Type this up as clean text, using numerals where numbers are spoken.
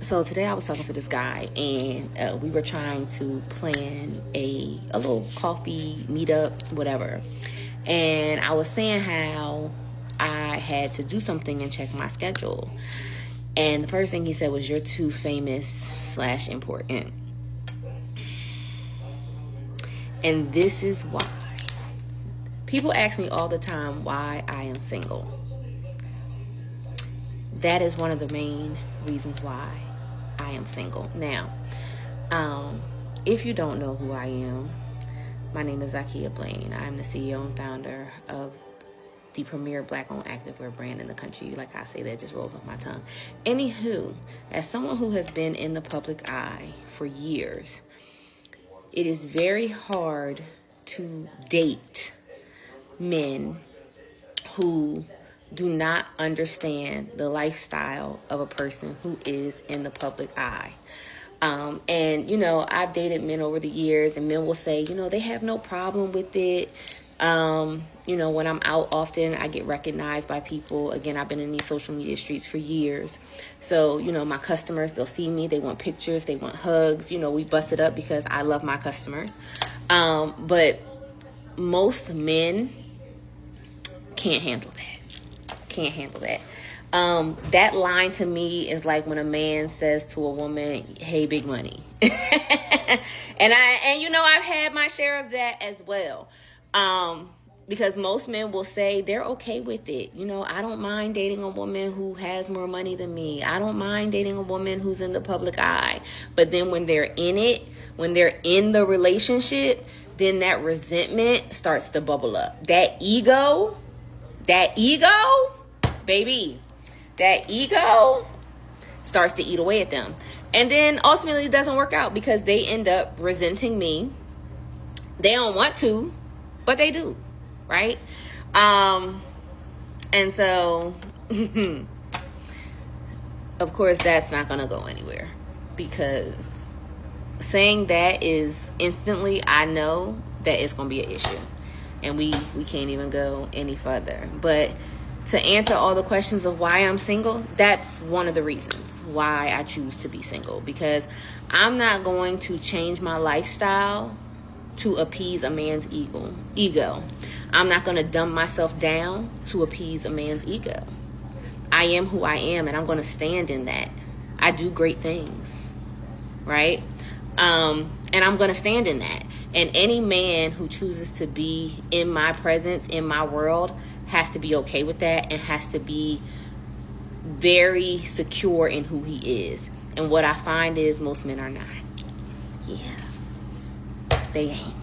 So today I was talking to this guy, and we were trying to plan a little coffee meetup, whatever. And I was saying how I had to do something and check my schedule. And the first thing he said was, "You're too famous/important." And this is why. People ask me all the time why I am single. That is one of the main reasons why I am single. Now, if you don't know who I am, my name is Zakia Blaine. I'm the CEO and founder of the premier Black-owned activewear brand in the country. Like I say, that just rolls off my tongue. Anywho, as someone who has been in the public eye for years, it is very hard to date men who do not understand the lifestyle of a person who is in the public eye. And, I've dated men over the years, and men will say, they have no problem with it. When I'm out often, I get recognized by people. Again, I've been in these social media streets for years. So, my customers, they'll see me. They want pictures. They want hugs. We bust it up because I love my customers. But most men can't handle that. That line to me is like when a man says to a woman, "Hey, big money." and I've had my share of that as well. Because most men will say they're okay with it. I don't mind dating a woman who has more money than me. I don't mind dating a woman who's in the public eye. But then when they're in it, when they're in the relationship, then that resentment starts to bubble up. That ego, baby, that ego starts to eat away at them. And then ultimately it doesn't work out because they end up resenting me. They don't want to, but they do, right? And so, of course, that's not going to go anywhere, because saying that is instantly, I know that it's going to be an issue. And we can't even go any further. But to answer all the questions of why I'm single, that's one of the reasons why I choose to be single. Because I'm not going to change my lifestyle to appease a man's ego. I'm not going to dumb myself down to appease a man's ego. I am who I am, and I'm going to stand in that. I do great things, right? And I'm going to stand in that. And any man who chooses to be in my presence, in my world, has to be okay with that and has to be very secure in who he is. And what I find is most men are not. Yeah, they ain't.